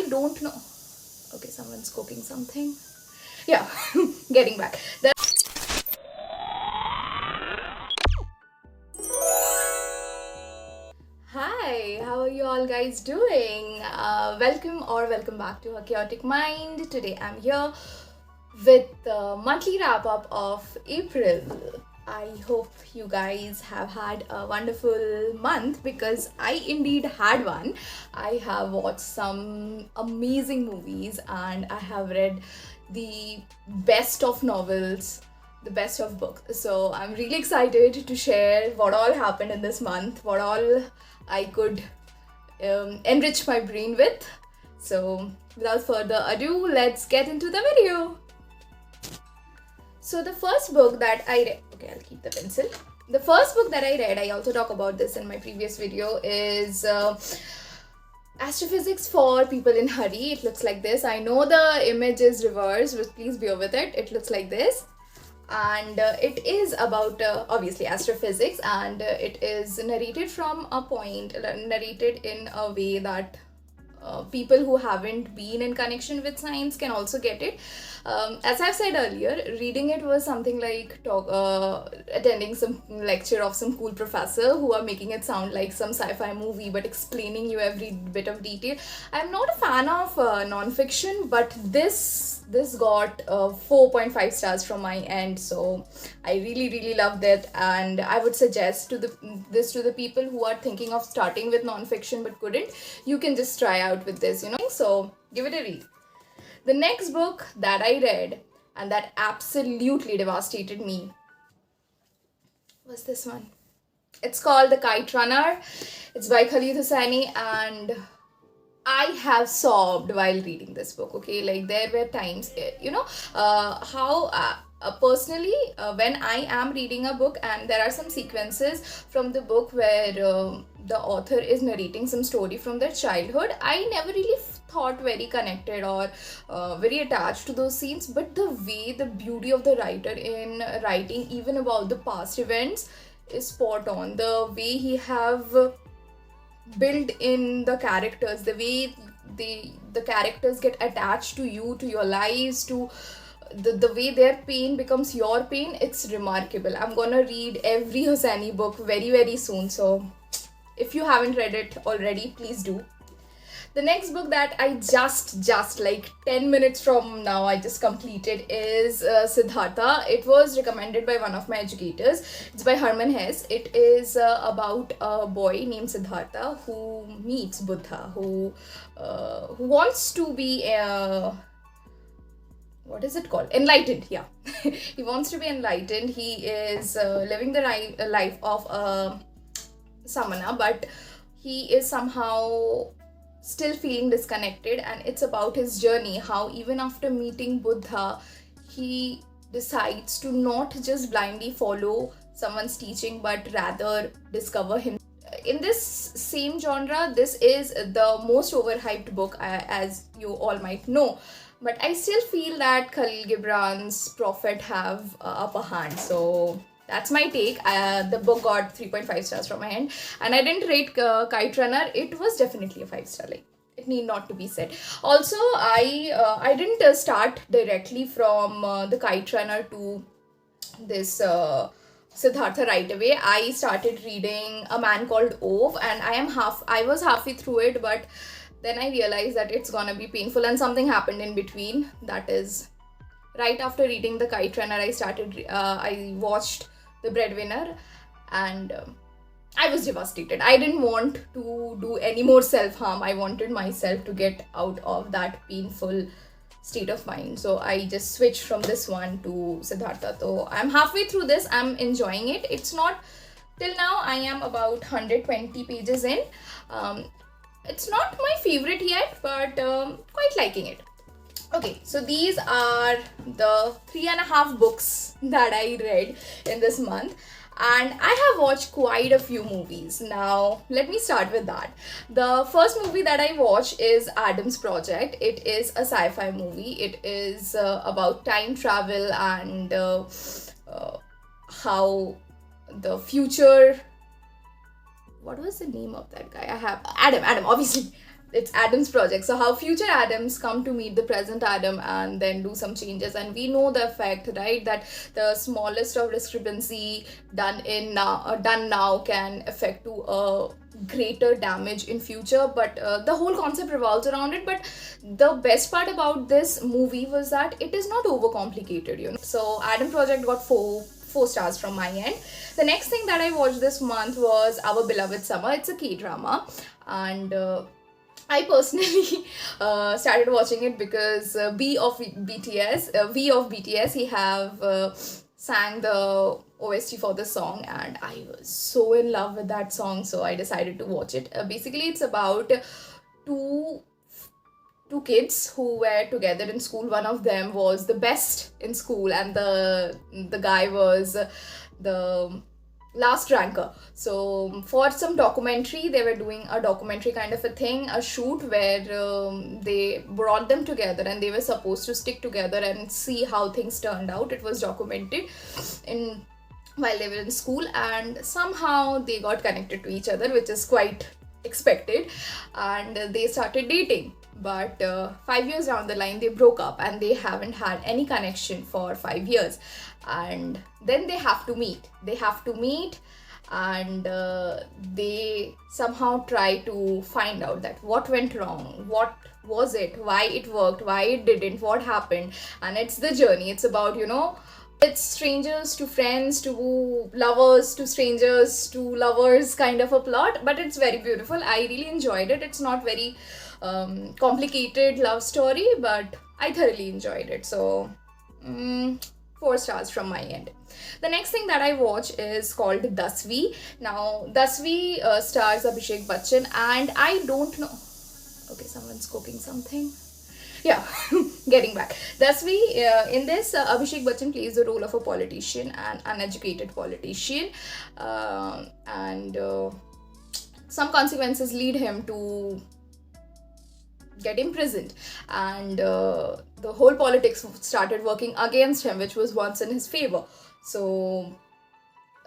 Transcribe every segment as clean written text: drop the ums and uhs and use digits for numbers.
don't know. Okay, someone's cooking something. Yeah, getting back. Hi, how are you all guys doing? Welcome back to A Chaotic Mind. Today I'm here with the monthly wrap up of April. I hope you guys have had a wonderful month because I indeed had one. I have watched some amazing movies and I have read the best of novels, the best of books. So I'm really excited to share what all happened in this month, what all I could enrich my brain with. So without further ado, let's get into the video. So the first book that I read, okay, I'll keep the pencil. The first book that I read, I also talk about this in my previous video, is Astrophysics for People in Hurry. It looks like this. I know the image is reversed, but please bear with it. It looks like this. And it is about obviously astrophysics, and it is narrated from a point, narrated in a way that people who haven't been in connection with science can also get it. As I've said earlier, reading it was something like attending some lecture of some cool professor who are making it sound like some sci-fi movie but explaining you every bit of detail. I'm not a fan of non-fiction, but this got 4.5 stars from my end, so I really loved it, and I would suggest this to the people who are thinking of starting with non-fiction but couldn't. You can just try out with this, so give it a read. The next book that I read and that absolutely devastated me was this one. It's called The Kite Runner. It's by Khaled Hosseini, and I have sobbed while reading this book, okay? Like, there were times, personally, when I am reading a book and there are some sequences from the book where the author is narrating some story from their childhood, I never really thought very connected or very attached to those scenes. But the way, the beauty of the writer in writing even about the past events is spot on. The way he have built in the characters, the way the characters get attached to you, to your lives, to the way their pain becomes your pain, it's remarkable. I'm gonna read every Hosseini book very soon, so if you haven't read it already, please do. The next book that I just like 10 minutes from now I just completed is Siddhartha. It was recommended by one of my educators. It's by Hermann Hesse. It is about a boy named Siddhartha who meets Buddha, who wants to be what is it called? Enlightened, yeah. He wants to be enlightened. He is living the life of a samana, but he is somehow still feeling disconnected, and it's about his journey, how even after meeting Buddha, he decides to not just blindly follow someone's teaching, but rather discover him. In this same genre, this is the most overhyped book, as you all might know, but I still feel that Khalil Gibran's Prophet have upper hand, so that's my take. The book got 3.5 stars from my end, and I didn't rate Kite Runner. It was definitely a 5-star. Like, it need not to be said. Also, I didn't start directly from the Kite Runner to this Siddhartha right away. I started reading A Man Called Ove, and I was halfway through it, but then I realized that it's gonna be painful, and something happened in between. That is, right after reading the Kite Runner, I watched The Breadwinner, and I was devastated. I didn't want to do any more self-harm. I wanted myself to get out of that painful state of mind. So I just switched from this one to Siddhartha. So I'm halfway through this. I'm enjoying it. It's not, till now I am about 120 pages in. It's not my favorite yet, but quite liking it. Okay, so these are the 3.5 books that I read in this month, and I have watched quite a few movies. Now, let me start with that. The first movie that I watched is Adam's Project. It is a sci-fi movie. It is about time travel and how the future... What was the name of that guy? Adam, obviously. it's Adam's project. So how future Adams come to meet the present Adam and then do some changes, and we know the effect, right? That the smallest of discrepancy done now can affect to a greater damage in future. But the whole concept revolves around it. But the best part about this movie was that it is not overcomplicated, you know. So Adam project got four stars from my end. The next thing that I watched this month was Our Beloved Summer. It's a K-drama, and I personally started watching it because V of BTS, he have sang the OST for the song, and I was so in love with that song, so I decided to watch it. Basically, it's about two kids who were together in school. One of them was the best in school, and the guy was the last ranker. So for some documentary, they were doing a documentary kind of a thing, a shoot where they brought them together and they were supposed to stick together and see how things turned out. It was documented in while they were in school, and somehow they got connected to each other, which is quite expected, and they started dating. But 5 years down the line, they broke up and they haven't had any connection for 5 years. And then they have to meet. And they somehow try to find out that what went wrong, what was it, why it worked, why it didn't, what happened. And it's the journey. It's about, you know, it's strangers to friends to lovers to strangers to lovers kind of a plot, but it's very beautiful. I really enjoyed it. It's not very complicated love story, but I thoroughly enjoyed it. So 4 stars from my end. The next thing that I watch is called Dasvi. Now Dasvi stars Abhishek Bachchan, and I don't know, okay, someone's cooking something. Yeah, getting back. Dasvi, in this, Abhishek Bachchan plays the role of a politician, an uneducated politician, and some consequences lead him to get imprisoned, and the whole politics started working against him, which was once in his favor. So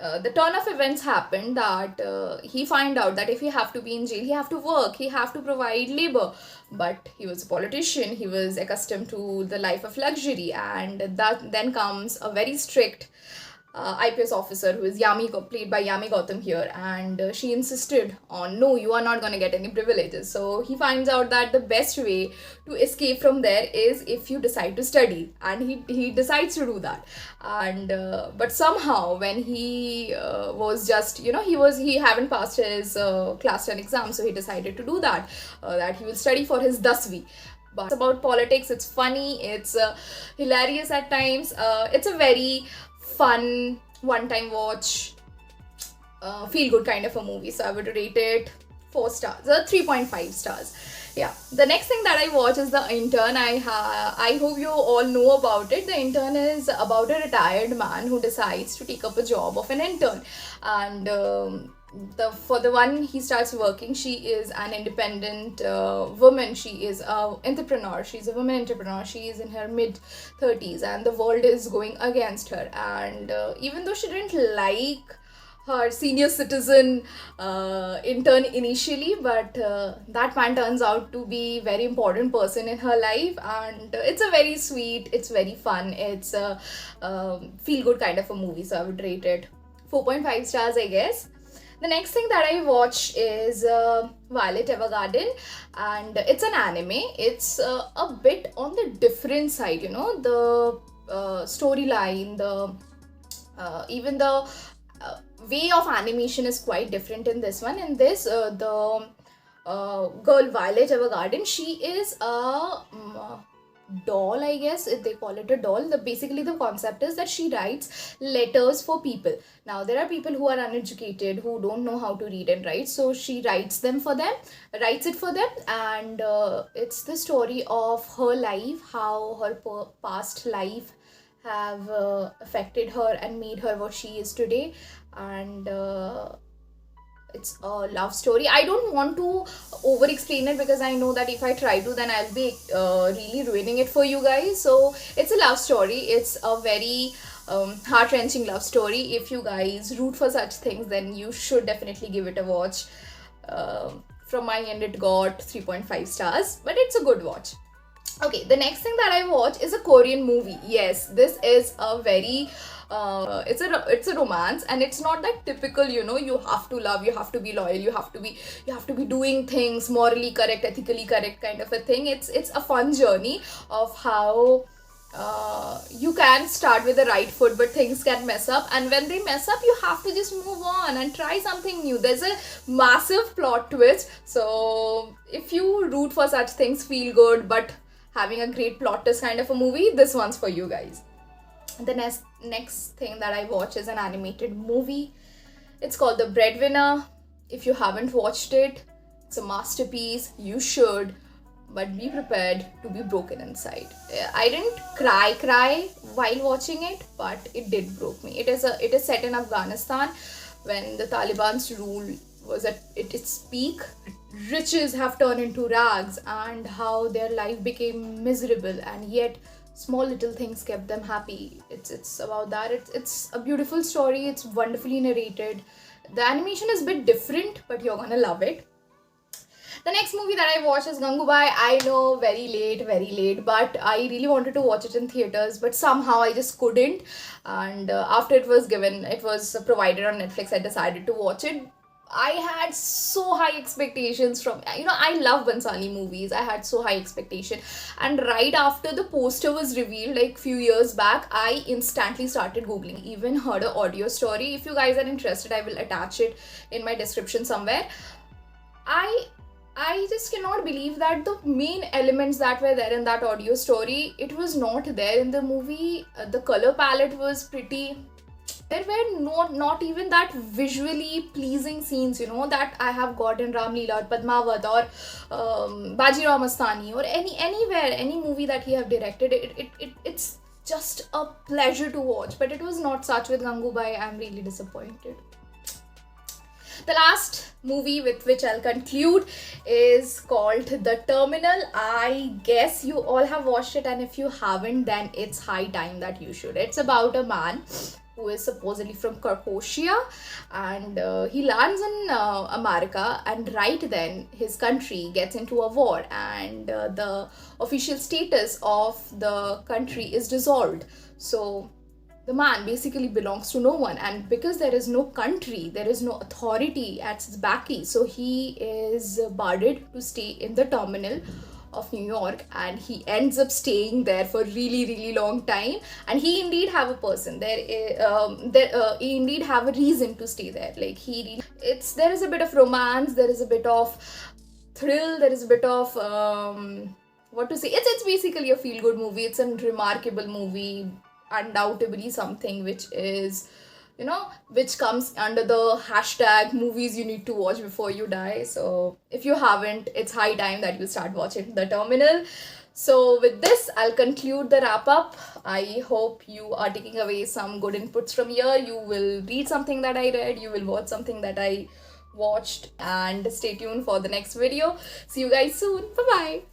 the turn of events happened that he find out that if he have to be in jail, he have to work, he have to provide labor. But he was a politician, he was accustomed to the life of luxury, and that then comes a very strict IPS officer who is played by Yami Gautam here, and she insisted on, no, you are not going to get any privileges. So he finds out that the best way to escape from there is if you decide to study, and he decides to do that. And but somehow when he was just, you know, he haven't passed his class 10 exam, so he decided to do that he will study for his Dasvi. But it's about politics. It's funny, it's hilarious at times. It's a very fun one-time watch, feel good kind of a movie. So I would rate it 4 stars, 3.5 stars. Yeah. The next thing that I watch is The Intern. I hope you all know about it. The Intern is about a retired man who decides to take up a job of an intern, and for the one he starts working, she is an independent woman. She is a entrepreneur. She's a woman entrepreneur. She is in her mid-30s, and the world is going against her. And even though she didn't like her senior citizen intern initially, but that man turns out to be very important person in her life, and it's a very sweet, it's very fun, it's a feel good kind of a movie. So I would rate it 4.5 stars, I guess. The next thing that I watch is Violet Evergarden, and it's an anime. It's a bit on the different side, you know, the storyline, even the way of animation is quite different in this one. In this, the girl Violet Evergarden, she is a doll, I guess they call it a doll. Basically the concept is that she writes letters for people. Now there are people who are uneducated, who don't know how to read and write, so she writes it for them, and it's the story of her life, how her past life have affected her and made her what she is today. And it's a love story. I don't want to over explain it because I know that if I try to, then I'll be really ruining it for you guys. So it's a love story. It's a very heart-wrenching love story. If you guys root for such things, then you should definitely give it a watch. from my end it got 3.5 stars, but it's a good watch. Okay, the next thing that I watch is a Korean movie. Yes, this is a very it's a romance, and it's not that typical, you know, you have to love, you have to be loyal, you have to be doing things morally correct, ethically correct kind of a thing. It's a fun journey of how you can start with the right foot, but things can mess up, and when they mess up you have to just move on and try something new. There's a massive plot twist, so if you root for such things, feel good but having a great plot twist kind of a movie, this one's for you guys. The next thing that I watch is an animated movie. It's called The Breadwinner. If you haven't watched it, it's a masterpiece. You should, but be prepared to be broken inside. I didn't cry while watching it, but it did broke me. It is set in Afghanistan when the Taliban's rule was at its peak. Riches have turned into rags, and how their life became miserable, and yet small little things kept them happy. It's about that. It's a beautiful story. It's wonderfully narrated. The animation is a bit different, but you're gonna love it. The next movie that I watched is Gangubai. I know, very late, but I really wanted to watch it in theaters, but somehow I just couldn't. And after it was provided on Netflix, I decided to watch it. I had so high expectations from, you know, I love Bansali movies. I had so high expectation, and right after the poster was revealed like few years back, I instantly started googling, even heard an audio story. If you guys are interested, I will attach it in my description somewhere. I just cannot believe that the main elements that were there in that audio story, it was not there in the movie. The color palette was pretty. There were not even that visually pleasing scenes, you know, that I have got in Ram Leela or Padmavat or Bajirao Mastani or any movie that he have directed. It's just a pleasure to watch, but it was not such with Gangubai. I'm really disappointed. The last movie with which I'll conclude is called The Terminal. I guess you all have watched it, and if you haven't, then it's high time that you should. It's about a man who is supposedly from Croatia, and he lands in America, and right then his country gets into a war, and the official status of the country is dissolved. So the man basically belongs to no one, and because there is no country, there is no authority at his backing, so he is barred to stay in the terminal of New York, and he ends up staying there for really long time. And he indeed have a person there. He indeed have a reason to stay there. Like there is a bit of romance, there is a bit of thrill, there is a bit of what to say. It's basically a feel good movie. It's a remarkable movie. Undoubtedly something which is, you know, which comes under the hashtag movies you need to watch before you die. So if you haven't, it's high time that you start watching The Terminal. So with this, I'll conclude the wrap up. I hope you are taking away some good inputs from here. You will read something that I read, you will watch something that I watched, and stay tuned for the next video. See you guys soon. Bye bye.